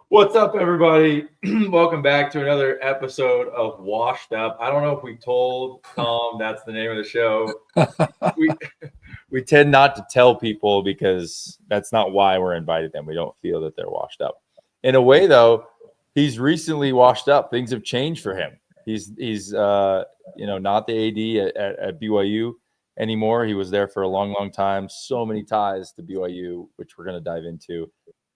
What's up, everybody? Welcome back to another episode of Washed Up. I don't know if we told Tom that's the name of the show. We tend not to tell people because that's not why we're invited them. We don't feel that they're washed up. In a way, though, he's recently washed up. Things have changed for him. He's not the AD at BYU anymore. He was there for a long time. So many ties to BYU, which we're going to dive into.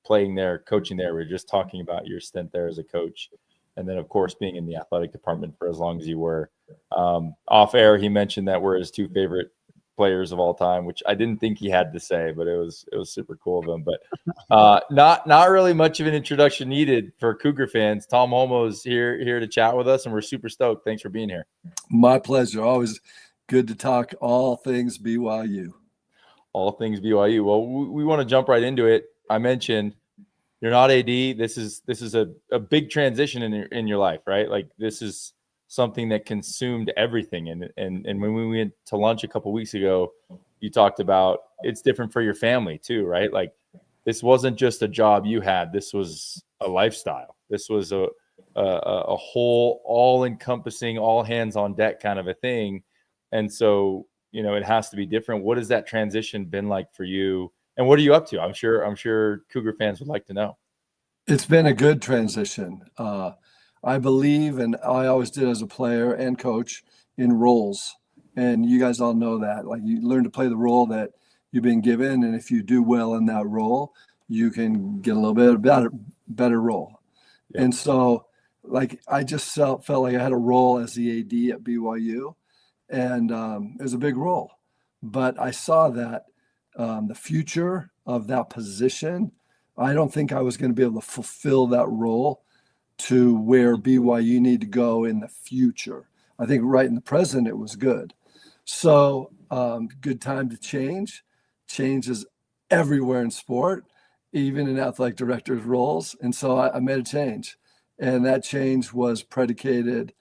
Playing there, coaching there. We were just talking about your stint there as a coach. And then, of course, being in the athletic department for as long as you were. Off air, he mentioned that we're his two favorite players of all time, which I didn't think he had to say, but it was super cool of him. But not really much of an introduction needed for Cougar fans. Tom Holmoe is here to chat with us, and we're super stoked. Thanks for being here. My pleasure. Always good to talk all things BYU. All things BYU. Well, we want to jump right into it. I mentioned you're not AD. This is a big transition in your life, right? Like this is something that consumed everything. And when we went to lunch a couple of weeks ago, you talked about it's different for your family too, right? Like this wasn't just a job you had. This was a lifestyle. This was a whole, all-encompassing, all hands on deck kind of a thing. And so, it has to be different. What has that transition been like for you? And what are you up to? I'm sure Cougar fans would like to know. It's been a good transition. I believe, and I always did as a player and coach, in roles. And you guys all know that. Like you learn to play the role that you've been given. And if you do well in that role, you can get a little bit better role. Yeah. And so like I just felt like I had a role as the AD at BYU. And it was a big role. But I saw that the future of that position, I don't think I was going to be able to fulfill that role to where BYU need to go in the future. I think right in the present, it was good. So good time to change. Change is everywhere in sport, even in athletic directors' roles. And so I made a change. And that change was predicated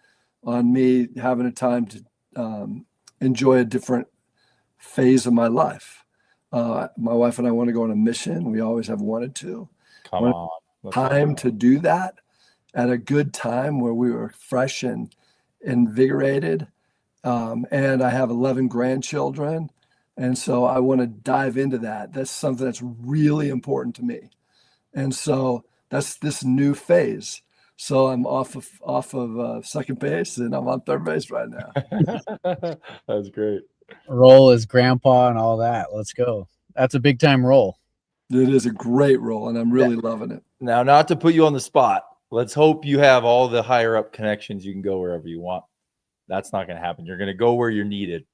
on me having a time to enjoy a different phase of my life. My wife and I want to go on a mission. We always have wanted to. Come on. Time to do that at a good time where we were fresh and invigorated. And I have 11 grandchildren. And so I want to dive into that. That's something that's really important to me. And so that's this new phase. So I'm off of second base and I'm on third base right now. That's great. Role as grandpa and all that. Let's go. That's a big time role. It is a great role, and I'm really loving it. Now, not to put you on the spot, let's hope you have all the higher up connections. You can go wherever you want. That's not going to happen. You're going to go where you're needed.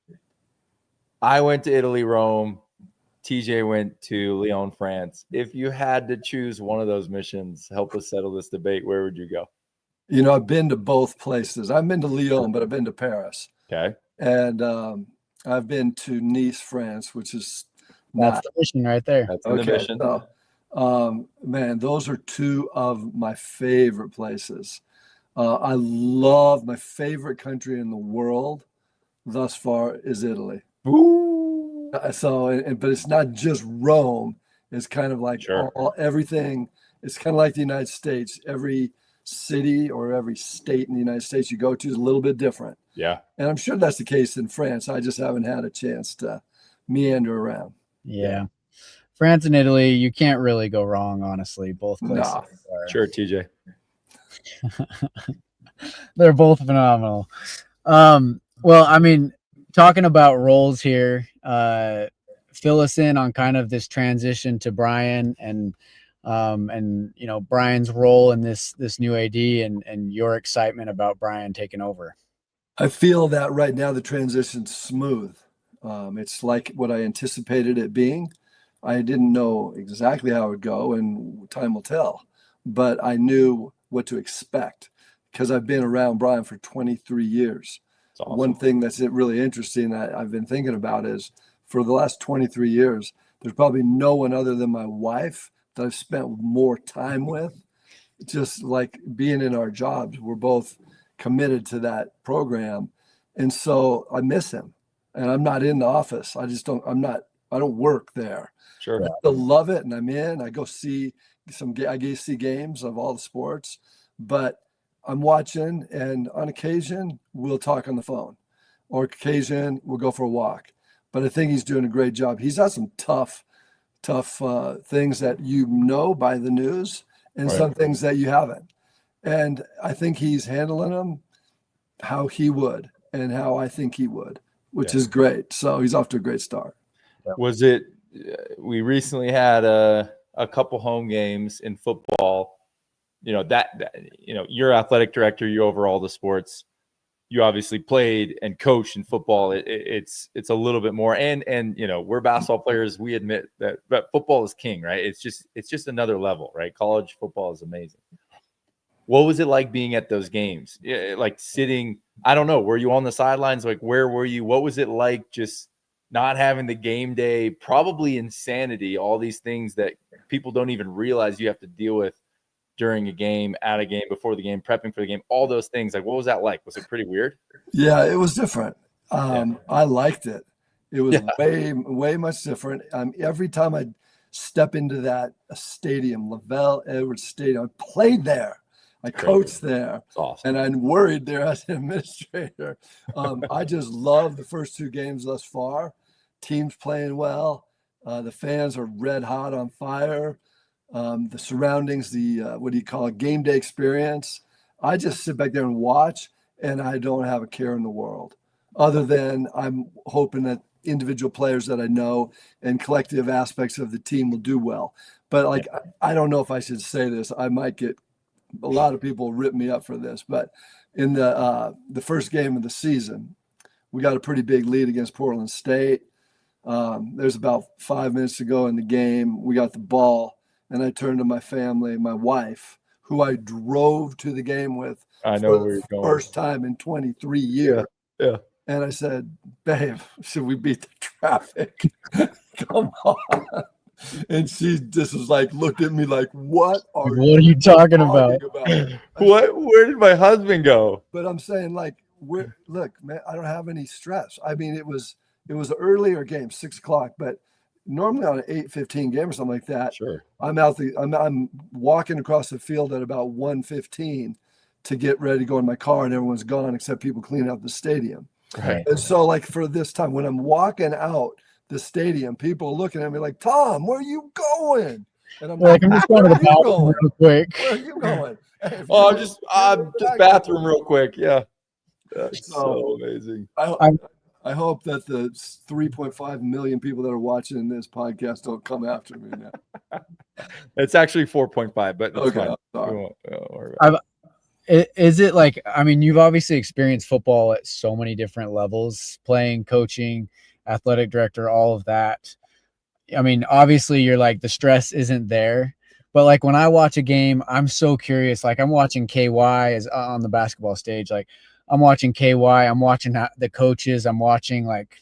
I went to Italy, Rome. TJ went to Lyon, France. If you had to choose one of those missions, help us settle this debate, where would you go? I've been to both places. I've been to Lyon, but I've been to Paris. Okay. And I've been to Nice, France, which is that's the mission right there. That's the mission. So, man, those are two of my favorite places. I love my favorite country in the world thus far is Italy. Ooh. But it's not just Rome. It's kind of like everything. It's kind of like the United States. Every city or every state in the United States you go to is a little bit different. Yeah. And I'm sure that's the case in France. I just haven't had a chance to meander around. Yeah. France and Italy, you can't really go wrong, honestly. Both places. Are... Sure, TJ. They're both phenomenal. Well, I mean, talking about roles here, fill us in on kind of this transition to Brian and Brian's role in this new AD and your excitement about Brian taking over. I feel that right now the transition's smooth. It's like what I anticipated it being. I didn't know exactly how it would go, and time will tell. But I knew what to expect because I've been around Brian for 23 years. Awesome. One thing that's really interesting that I've been thinking about is for the last 23 years, there's probably no one other than my wife that I've spent more time with. Just like being in our jobs, we're both committed to that program. And so I miss him. And I'm not in the office. I don't work there. Sure. I still love it, and I'm in. I go see I see games of all the sports, but I'm watching, and on occasion we'll talk on the phone, or occasion we'll go for a walk. But I think he's doing a great job. He's got some tough things that by the news, and Right. some things that you haven't. And I think he's handling them how he would and how I think he would, which is great. So he's off to a great start. Was it? We recently had a couple home games in football. You're athletic director. You overall the sports. You obviously played and coached in football. It's a little bit more, and we're basketball players. We admit that, but football is king, right? It's just another level, right? College football is amazing. What was it like being at those games? Like sitting, I don't know, were you on the sidelines? Like, where were you? What was it like just not having the game day, probably insanity, all these things that people don't even realize you have to deal with during a game, at a game, before the game, prepping for the game, all those things. Like, what was that like? Was it pretty weird? Yeah, it was different. I liked it. It was way much different. Every time I step into that stadium, Lavelle Edwards Stadium, I played there. I coached there, awesome. And I'm worried there as an administrator. I just love the first two games thus far. Teams playing well. The fans are red hot on fire. The surroundings, the game day experience. I just sit back there and watch, and I don't have a care in the world, other than I'm hoping that individual players that I know and collective aspects of the team will do well. But I don't know if I should say this. I might get a lot of people rip me up for this, but in the first game of the season, we got a pretty big lead against Portland State. There's about 5 minutes to go in the game. We got the ball, and I turned to my family, my wife, who I drove to the game with for the first time in 23 years. Yeah. And I said, babe, should we beat the traffic? Come on. And she just was like, looked at me like, what are you talking about? Where did my husband go? But I'm saying, look, man, I don't have any stress. I mean, it was an earlier game, 6 o'clock, but normally on an 8:15 game or something like that. Sure. I'm walking across the field at about 1:15 to get ready to go in my car, and everyone's gone except people cleaning out the stadium. Right. And so for this time, when I'm walking out the stadium, people are looking at me like, Tom, where are you going? And I'm like, I'm just going to the bathroom real quick. Where are you going? Hey, I'm just bathroom real quick. Yeah. That's so amazing. I hope that the 3.5 million people that are watching this podcast don't come after me now. It's actually 4.5, but that's okay. Fine. Is it like, I mean, you've obviously experienced football at so many different levels, playing, coaching, athletic director, all of that. I mean, obviously you're like, the stress isn't there, but like when I watch a game, I'm so curious. Like I'm watching KY is on the basketball stage. Like I'm watching KY, I'm watching the coaches, I'm watching like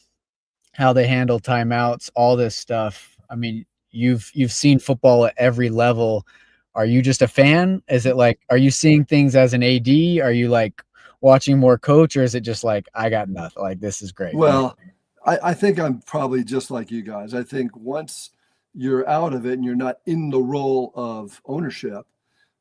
how they handle timeouts, all this stuff. I mean, you've seen football at every level. Are you just a fan? Is it like, are you seeing things as an AD? Are you like watching more coach, or is it just like, I got nothing, like this is great? Well, I think I'm probably just like you guys. I think once you're out of it and you're not in the role of ownership,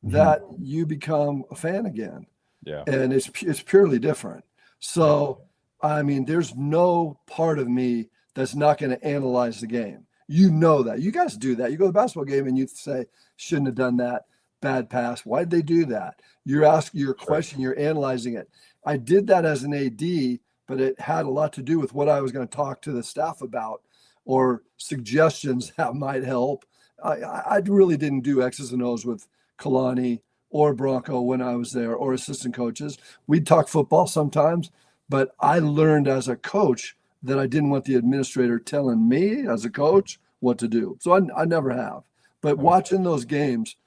that you become a fan again. Yeah. And it's purely different. So, I mean, there's no part of me that's not going to analyze the game. You know that. You guys do that. You go to the basketball game and you say, shouldn't have done that. Bad pass. Why did they do that? You're asking your question. You're analyzing it. I did that as an AD, but it had a lot to do with what I was going to talk to the staff about or suggestions that might help. I really didn't do X's and O's with Kalani or Bronco when I was there, or assistant coaches. We'd talk football sometimes, but I learned as a coach that I didn't want the administrator telling me as a coach what to do. So I never have. But watching those games,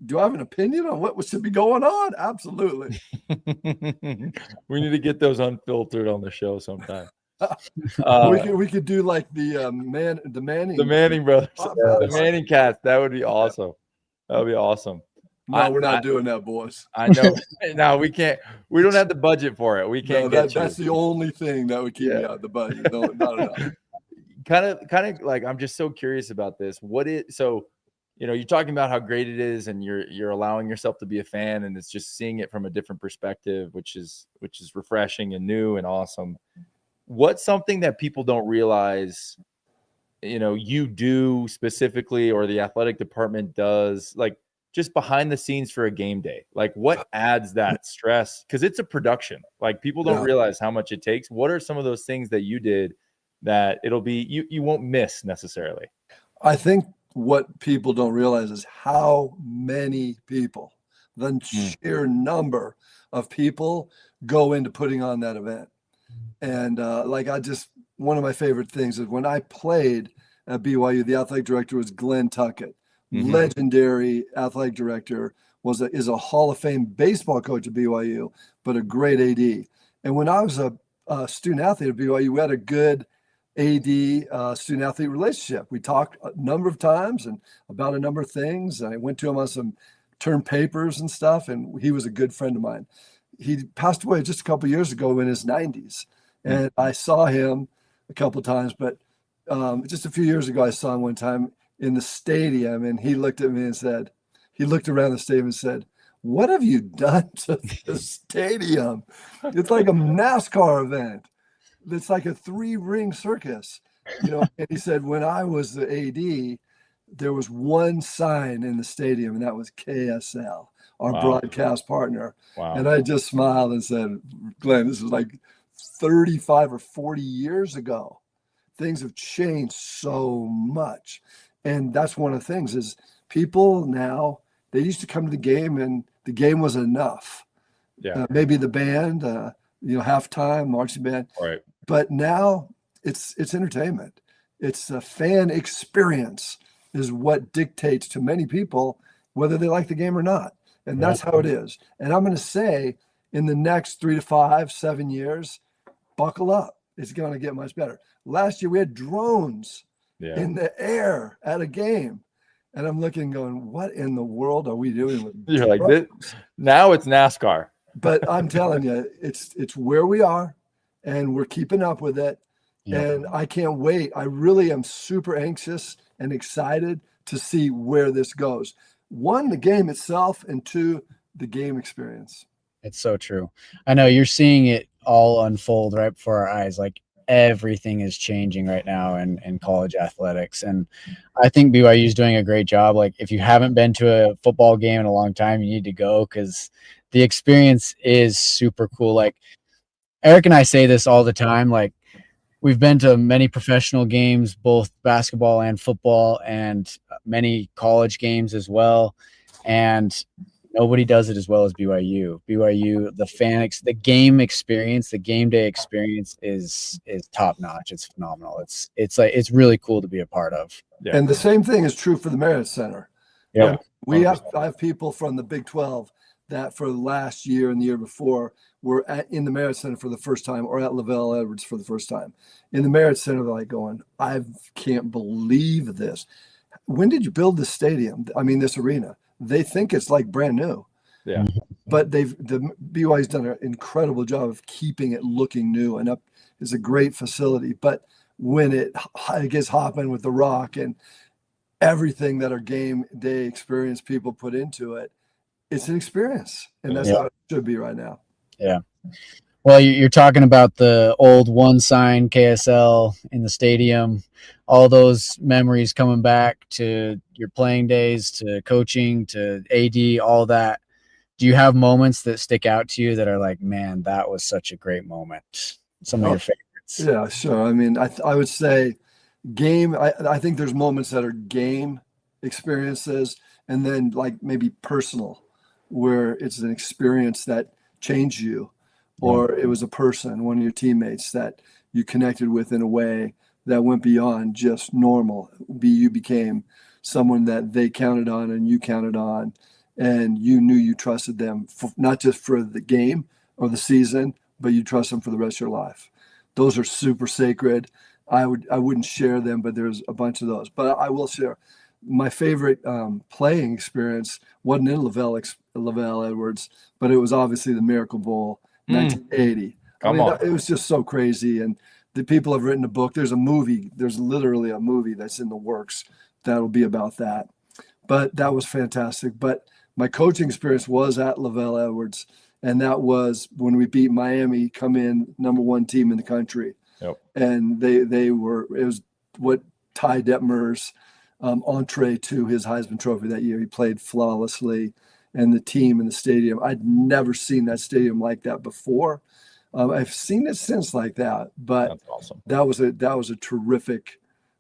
do I have an opinion on what should be going on? Absolutely. We need to get those unfiltered on the show sometime. We could do like the Manning brothers, the Manning cats. That would be awesome. That would be awesome. No, we're not doing that, boys. I know. No, we can't. We don't have the budget for it. We can't that's the only thing that would keep me out of the budget. No, not enough. Kind of like, I'm just so curious about this. you're talking about how great it is, and you're allowing yourself to be a fan, and it's just seeing it from a different perspective, which is refreshing and new and awesome. What's something that people don't realize, you do specifically, or the athletic department does, like just behind the scenes for a game day? Like what adds that stress? Because it's a production. Like people don't realize how much it takes. What are some of those things that you did that it'll be you won't miss necessarily? I think what people don't realize is how many people, the sheer number of people go into putting on that event. And one of my favorite things is when I played at BYU, the athletic director was Glenn Tuckett, legendary athletic director, is a Hall of Fame baseball coach at BYU, but a great AD. And when I was a student athlete at BYU, we had a good AD student athlete relationship. We talked a number of times and about a number of things. I went to him on some term papers and stuff, and he was a good friend of mine. He passed away just a couple of years ago in his 90s, and I saw him a couple of times, but just a few years ago, I saw him one time in the stadium, and he looked at me and said, he looked around the stadium and said, "What have you done to the stadium? It's like a NASCAR event. It's like a 3-ring circus." And he said, when I was the AD, there was one sign in the stadium, and that was KSL, our broadcast partner. Wow. And I just smiled and said, "Glenn, this was like 35 or 40 years ago. Things have changed so much." And that's one of the things is people now, they used to come to the game and the game was enough. Yeah. Maybe the band, halftime, marching band. Right. But now it's entertainment. It's a fan experience is what dictates to many people whether they like the game or not. And that's how it is. And I'm going to say in the next 3 to 5, 7 years, buckle up. It's going to get much better. Last year we had drones in the air at a game. And I'm looking going, what in the world are we doing with You're drones? Like this? Now it's NASCAR. But I'm telling you, it's where we are, and we're keeping up with it. Yeah. And I can't wait. I really am super anxious and excited to see where this goes. 1, the game itself, and 2, the game experience. It's so true. I know you're seeing it all unfold right before our eyes. Like everything is changing right now in college athletics. And I think BYU is doing a great job. Like if you haven't been to a football game in a long time, you need to go because the experience is super cool. Like Eric and I say this all the time. Like we've been to many professional games, both basketball and football, and many college games as well. And nobody does it as well as BYU. BYU, the game experience, the game day experience is top notch. It's phenomenal. It's really cool to be a part of. Yeah. And the same thing is true for the Marriott Center. Yeah, I have people from the Big 12 that for the last year and the year before were in the Marriott Center for the first time, or at Lavelle Edwards for the first time. In the Marriott Center, they're like going, "I can't believe this. When did you build this stadium? I mean, this arena?" They think it's like brand new. Yeah. But the BYU's done an incredible job of keeping it looking new, and up is a great facility. But when it gets hopping with the rock and everything that our game day experience people put into it, it's an experience. And that's how it should be right now. Yeah. Well, you're talking about the old one sign KSL in the stadium, all those memories coming back to your playing days, to coaching, to AD, all that. Do you have moments that stick out to you that are like, man, that was such a great moment? Some of your favorites. Yeah, sure. I mean, I would say game. I think there's moments that are game experiences, and then like maybe personal, where it's an experience that changed you. Or it was a person, one of your teammates that you connected with in a way that went beyond just normal. You became someone that they counted on and you counted on, and you knew you trusted them, not just for the game or the season, but you trust them for the rest of your life. Those are super sacred. I wouldn't share them, but there's a bunch of those. But I will share. My favorite playing experience wasn't in Lavelle Edwards, but it was obviously the Miracle Bowl. 1980. It was just so crazy. And the people have written a book. There's literally a movie that's in the works that'll be about that. but that was fantastic. But my coaching experience was at Lavelle Edwards, and that was when we beat Miami, come in #1 team in the country. Yep. And it was what Ty Detmer's entree to his Heisman Trophy that year. He played flawlessly, and the team in the stadium. I'd never seen that stadium like that before. I've seen it since like that, but That's awesome. that was a terrific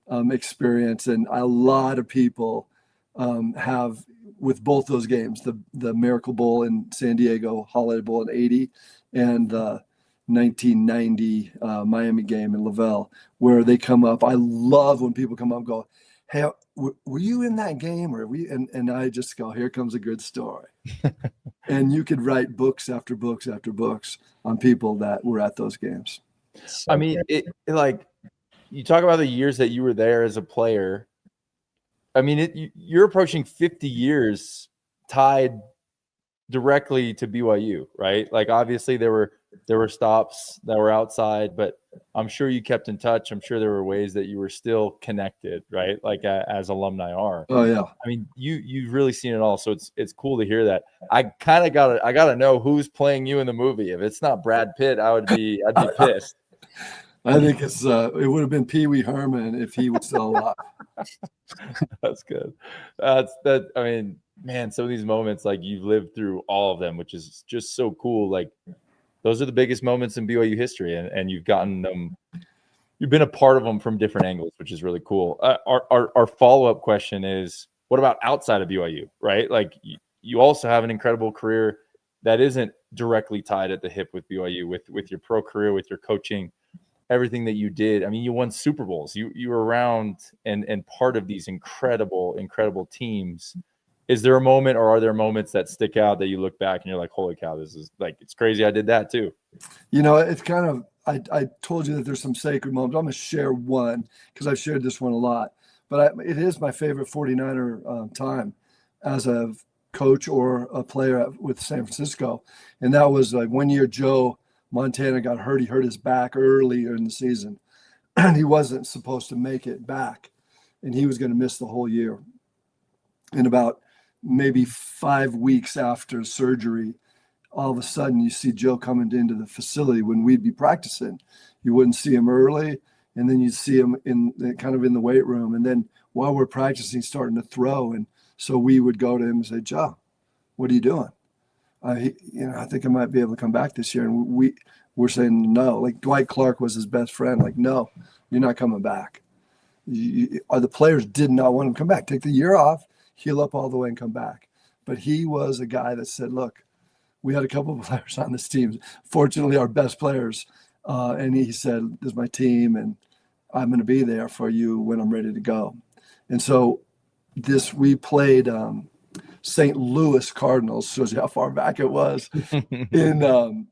experience, and a lot of people have with both those games, the Miracle Bowl in San Diego, Holiday Bowl in '80, and the 1990 Miami game in Lavelle, where they come up. I love when people come up and go, "Hey, were you in that game?" Or and I just go, "Here comes a good story." And you could write books after books after books on people that were at those games. I mean, like you talk about the years that you were there as a player. I mean, you're approaching 50 years tied directly to BYU, right? Like obviously there were stops that were outside, but I'm sure you kept in touch. I'm sure there were ways that you were still connected, right? Like as alumni are. Oh yeah. I mean, you've really seen it all, so it's cool to hear that. I gotta know who's playing you in the movie. If it's not Brad Pitt, I'd be pissed. I think it would have been Pee Wee Herman if he was still alive. That's good. I mean, man, some of these moments, like you've lived through all of them, which is just so cool. Like those are the biggest moments in BYU history, and you've gotten them. You've been a part of them from different angles, which is really cool. Our follow-up question is, what about outside of BYU, right? Like you also have an incredible career that isn't directly tied at the hip with BYU, with your pro career, with your coaching, everything that you did. I mean, you won Super Bowls. You were around and part of these incredible teams. Is there a moment, or are there moments that stick out that you look back and you're like, holy cow, this is like, it's crazy I did that too? It's kind of, I told you that there's some sacred moments. I'm going to share one because I've shared this one a lot, but it is my favorite 49er time as a coach or a player with San Francisco. And that was like 1 year Joe Montana got hurt. He hurt his back earlier in the season and he wasn't supposed to make it back, and he was going to miss the whole year. And about maybe 5 weeks after surgery, all of a sudden you see Joe coming into the facility when we'd be practicing. You wouldn't see him early, and then you'd see him in the weight room. And then while we're practicing, starting to throw. And so we would go to him and say, "Joe, what are you doing?" I think I might be able to come back this year. And we're saying no. Like Dwight Clark was his best friend. Like, no, you're not coming back. The players did not want him to come back. Take the year off, heal up all the way, and come back. But he was a guy that said, look, we had a couple of players on this team, fortunately our best players, and he said, this is my team, and I'm going to be there for you when I'm ready to go. And so we played St. Louis Cardinals, shows you how far back it was, in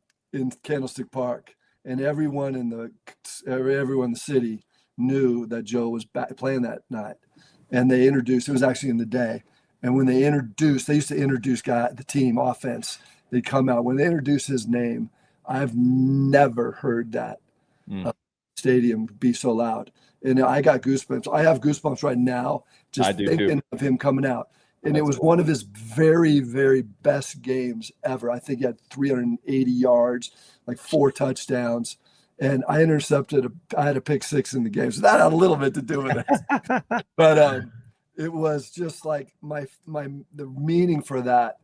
Candlestick Park, and everyone in the city knew that Joe was playing that night. And they introduced, it was actually in the day, and when they used to introduce the team offense, they'd come out. When they introduced his name, I've never heard that stadium be so loud. And I got goosebumps. I have goosebumps right now just thinking of him coming out. And it was one of his very, very best games ever. I think he had 380 yards, like 4 touchdowns. And I had a pick 6 in the game. So that had a little bit to do with it. But it was just like the meaning for that.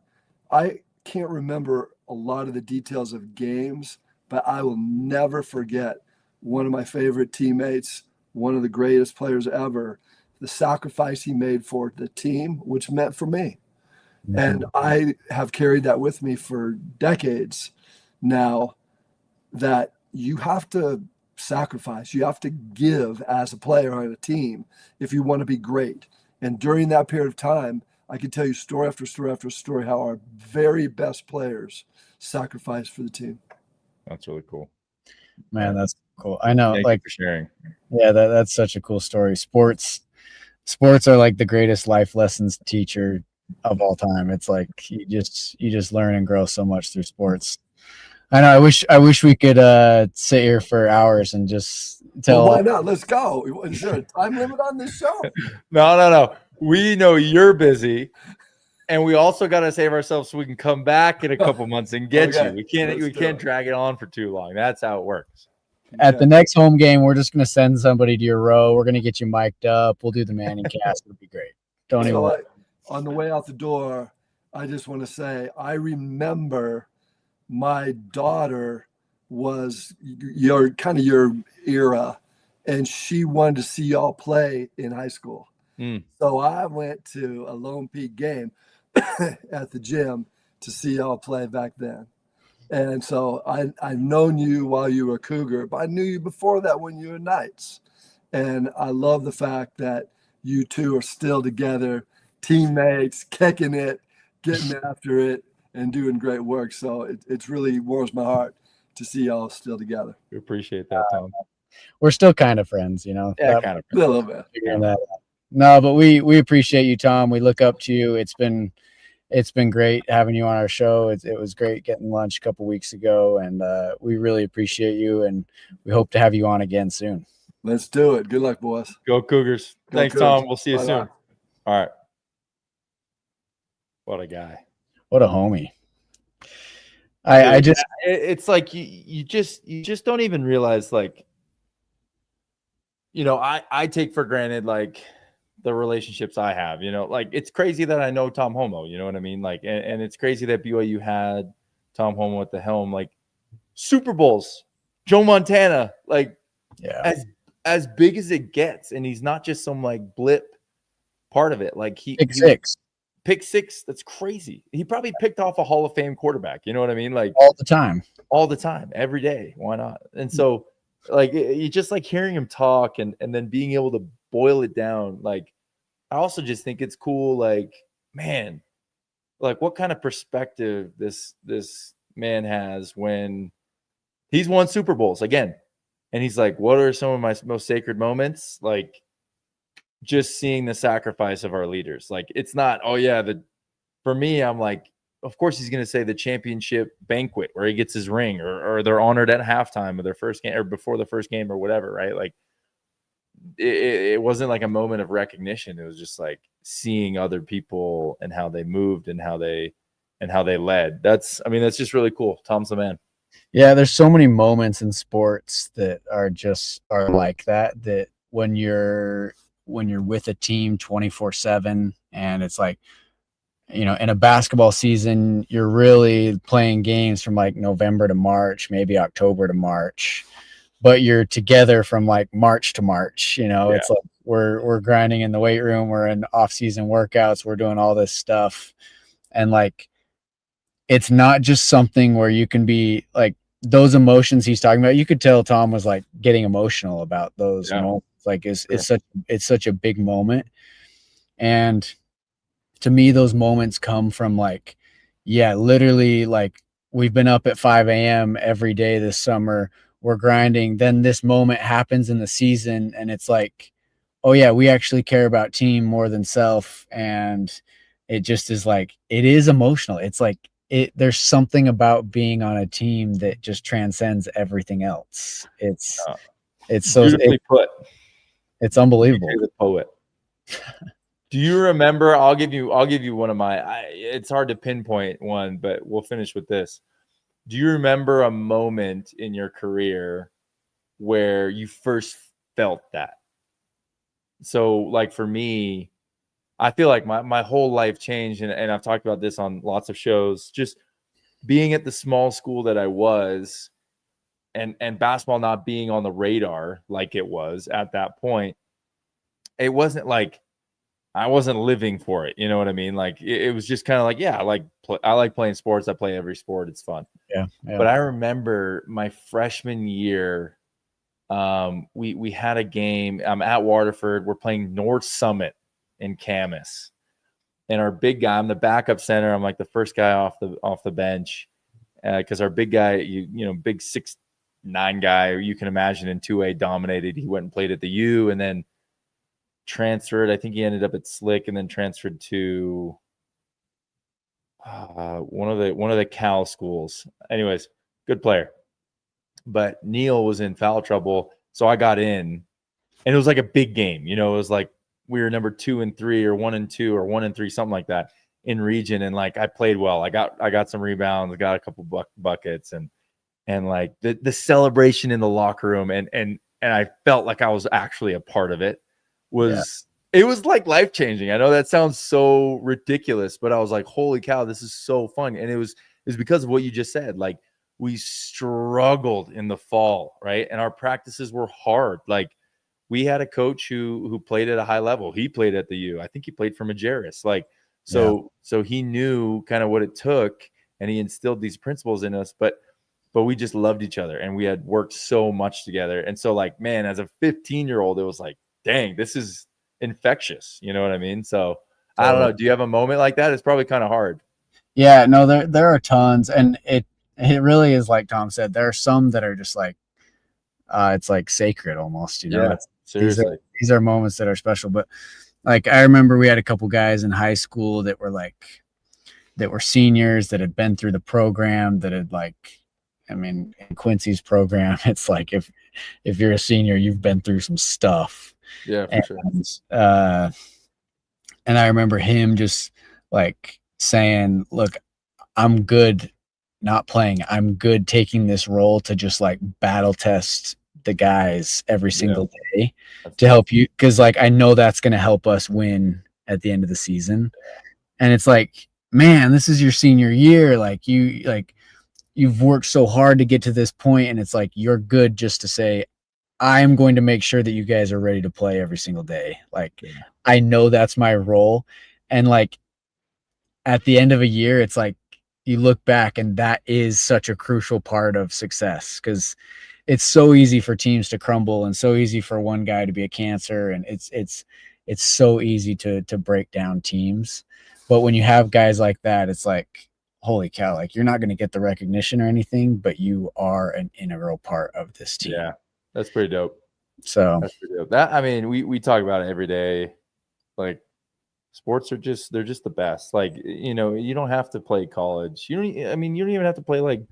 I can't remember a lot of the details of games, but I will never forget one of my favorite teammates, one of the greatest players ever, the sacrifice he made for the team, which meant for me. Mm-hmm. And I have carried that with me for decades now, that you have to sacrifice, you have to give as a player on a team if you want to be great. And during that period of time, I can tell you story after story after story how our very best players sacrificed for the team. That's really cool. Man, that's cool. I know. Thank you for sharing. Yeah, that's such a cool story. Sports are like the greatest life lessons teacher of all time. It's like you just learn and grow so much through sports. I know. I wish we could sit here for hours and just tell. Well, why not? Let's go. Is there a time limit on this show? No. we know you're busy, and we also got to save ourselves so we can come back in a couple months and get Okay, you. We can't let's do it. drag it on for too long. That's how it works. At the next home game, we're just going to send somebody to your row. We're going to get you mic'd up. We'll do the Manning cast. It'll be great. Don't even worry. On the way out the door, I just want to say I remember my daughter was your era, and she wanted to see y'all play in high school. So I went to a Lone Peak game at the gym to see y'all play back then. And so I've known you while you were a Cougar, but I knew you before that when you were Knights. And I love the fact that you two are still together, teammates, kicking it, getting after it, and doing great work. So it really warms my heart to see y'all still together. We appreciate that, Tom. We're still kind of friends, you know. Yeah, kind of. A little bit. No, but we appreciate you, Tom. We look up to you. It's been great having you on our show. It was great getting lunch a couple weeks ago, and we really appreciate you, and we hope to have you on again soon. Let's do it. Good luck, boys. Go Cougars. Thanks, Cougars. Tom. We'll see you Bye-bye. soon. All right. What a guy. What a homie. I just it's like you just don't even realize, like, you know, I take for granted like the relationships I have, you know, like it's crazy that I know Tom Holmoe, you know what I mean? Like, and it's crazy that BYU had Tom Holmoe at the helm, like Super Bowls, Joe Montana, like as big as it gets. And he's not just some like blip part of it. Like pick six. That's crazy. He probably picked off a Hall of Fame quarterback. You know what I mean? Like all the time, every day. Why not? And so like you just like hearing him talk and then being able to boil it down. Like, I also just think it's cool. Like, man, like what kind of perspective this man has when he's won Super Bowls again. And he's like, what are some of my most sacred moments? Like, just seeing the sacrifice of our leaders. Like, it's not, oh yeah, for me, I'm like, of course he's going to say the championship banquet where he gets his ring, or they're honored at halftime of their first game or before the first game or whatever, right? Like, it wasn't like a moment of recognition. It was just like seeing other people and how they moved and how they led. That's just really cool. Tom's the man. Yeah, there's so many moments in sports that are like that when you're with a team 24/7, and it's like, you know, in a basketball season, you're really playing games from like November to March, maybe October to March, but you're together from like March to March. You know, It's like we're grinding in the weight room, we're in off-season workouts, we're doing all this stuff, and like it's not just something where you can be like those emotions he's talking about. You could tell Tom was like getting emotional about those moments. Like it's such a big moment, and to me, those moments come from like, literally, like we've been up at 5 a.m. every day this summer. We're grinding. Then this moment happens in the season, and it's like, oh yeah, we actually care about team more than self. And it just is like, it is emotional. It's like there's something about being on a team that just transcends everything else. It's so beautifully put. It's unbelievable. The poet. Do you remember? I'll give you one of my. It's hard to pinpoint one, but we'll finish with this. Do you remember a moment in your career where you first felt that? So, like for me, I feel like my whole life changed, and I've talked about this on lots of shows. Just being at the small school that I was, and basketball not being on the radar like it was at that point. It wasn't like I wasn't living for it. You know what I mean? Like it was just kind of like, yeah, I like playing sports. I play every sport. It's fun. Yeah. But I remember my freshman year, we had a game. I'm at Waterford. We're playing North Summit in Camas, and our big guy, I'm the backup center. I'm like the first guy off the bench, because our big guy, big 6'9" guy, you can imagine in 2A dominated. He went and played at the U, and then transferred. I think he ended up at Slick, and then transferred to one of the Cal schools. Anyways, good player. But Neil was in foul trouble, so I got in, and it was like a big game. You know, it was like we were number 2 and 3 or 1 and 2 or 1 and 3, something like that in region. And like, I played well. I got some rebounds, got a couple buckets, and like the celebration in the locker room. And I felt like I was actually a part of it. It was like life-changing. I know that sounds so ridiculous, but I was like, holy cow, this is so fun. And it was because of what you just said. Like, we struggled in the fall, right? And our practices were hard. Like, we had a coach who played at a high level. He played at the U. I think he played for Majerus. Like, so he knew kind of what it took, and he instilled these principles in us, but we just loved each other, and we had worked so much together. And so, like, man, as a 15-year-old, it was like, dang, this is infectious. You know what I mean? So I don't know. Do you have a moment like that? It's probably kind of hard. Yeah, no, there are tons, and it really is like Tom said. There are some that are just like, it's like sacred almost. You know, Yeah, seriously. These are moments that are special. But like, I remember we had a couple guys in high school that were seniors that had been through the program, that had like, I mean, in Quincy's program, it's like if you're a senior, you've been through some stuff. Yeah, for sure. And I remember him just like saying, look, I'm good not playing. I'm good taking this role to just like battle test the guys every single day to help you. Cause like, I know that's going to help us win at the end of the season. And it's like, man, this is your senior year. Like, you've worked so hard to get to this point, and it's like, you're good just to say, I'm going to make sure that you guys are ready to play every single day. Like, I know that's my role. And like, at the end of a year, it's like, you look back, and that is such a crucial part of success, because it's so easy for teams to crumble, and so easy for one guy to be a cancer. And it's so easy to break down teams. But when you have guys like that, it's like, holy cow, like, you're not going to get the recognition or anything, but you are an integral part of this team. Yeah, that's pretty dope. So that's pretty dope. That, I mean, we talk about it every day. Like, sports are they're just the best. Like, you know, you don't have to play college. You don't even have to play like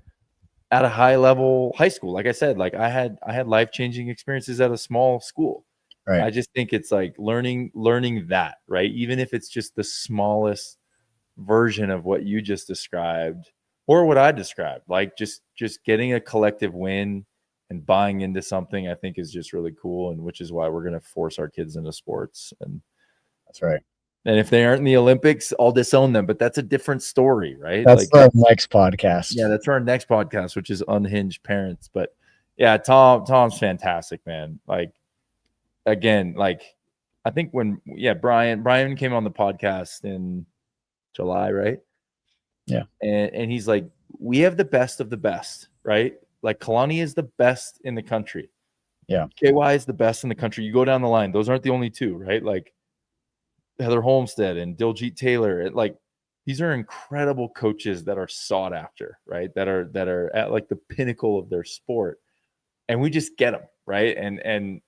at a high level high school. Like I said, like I had life-changing experiences at a small school. Right. I just think it's like learning that, right? Even if it's just the smallest version of what you just described or what I described, like just getting a collective win and buying into something, I think is just really cool. And which is why we're going to force our kids into sports. And that's right. And if they aren't in the Olympics, I'll disown them. But that's a different story, right? That's like, our next podcast. Yeah, that's our next podcast, which is Unhinged Parents. But yeah, Tom's fantastic, man. Like, again, like, I think Brian came on the podcast in July, right? Yeah. And he's like, we have the best of the best, right? Like, Kalani is the best in the country. Yeah. KY is the best in the country. You go down the line. Those aren't the only two, right? Like, Heather Holmstead and Diljit Taylor. Like, these are incredible coaches that are sought after, right? That are at like the pinnacle of their sport, and we just get them, right? And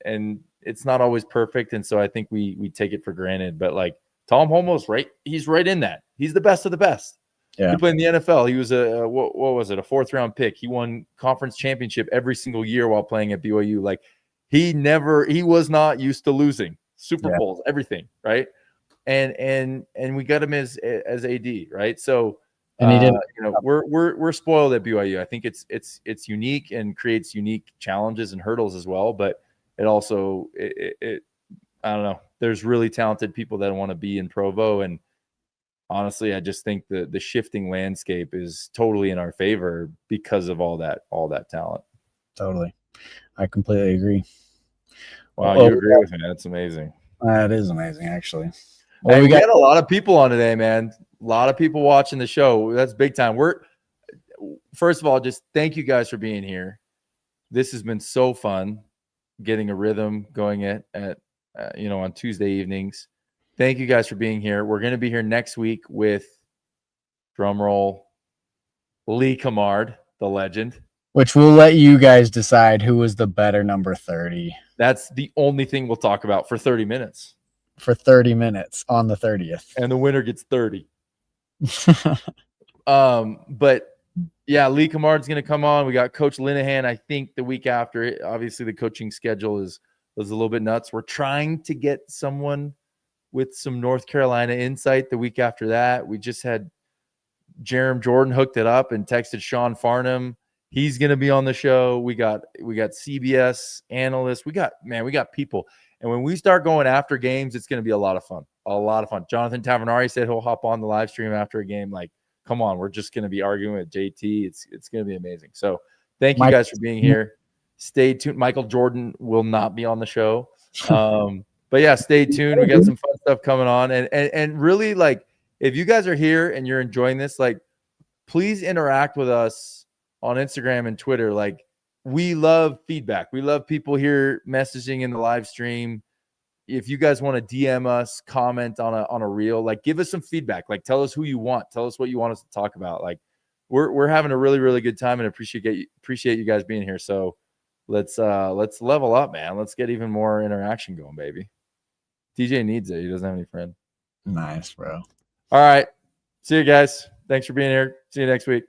it's not always perfect, and so I think we take it for granted. But like, Tom Holmoe's right; he's right in that. He's the best of the best. Yeah. He played in the NFL. He was what was it? A 4th round pick. He won conference championship every single year while playing at BYU. Like, he was not used to losing. Super Bowls, everything, right? And we got him as AD, right? So, and he didn't. You know, we're spoiled at BYU. I think it's unique and creates unique challenges and hurdles as well. But it also I don't know. There's really talented people that want to be in Provo, and honestly, I just think the shifting landscape is totally in our favor because of all that talent. Totally, I completely agree. Wow, you agree with me? That's amazing. That is amazing, actually. Well, we got a lot of people on today, man. A lot of people watching the show. That's big time. First of all, just thank you guys for being here. This has been so fun, getting a rhythm going at on Tuesday evenings. Thank you guys for being here. We're going to be here next week with, drumroll, Lee Camard, the legend. Which we'll let you guys decide who was the better number 30. That's the only thing we'll talk about for 30 minutes. For 30 minutes on the 30th. And the winner gets 30. But yeah, Lee Camard's going to come on. We got Coach Linehan, I think, the week after. Obviously, the coaching schedule was a little bit nuts. We're trying to get someone with some North Carolina insight the week after that. We just had Jerem Jordan hooked it up and texted Sean Farnham. He's going to be on the show. We got CBS analysts. We got people. And when we start going after games, it's going to be a lot of fun. A lot of fun. Jonathan Tavernari said he'll hop on the live stream after a game. Like, come on, we're just going to be arguing with JT. It's going to be amazing. So thank you guys for being here. Stay tuned. Michael Jordan will not be on the show. But yeah, stay tuned. We got some fun stuff coming on. And really, like, if you guys are here and you're enjoying this, like, please interact with us on Instagram and Twitter. Like, we love feedback. We love people here messaging in the live stream. If you guys want to DM us, comment on a reel, like, give us some feedback. Like, tell us who you want. Tell us what you want us to talk about. Like, we're having a really, really good time and appreciate you guys being here. So let's level up, man. Let's get even more interaction going, baby. DJ needs it. He doesn't have any friends. Nice, bro. All right. See you guys. Thanks for being here. See you next week.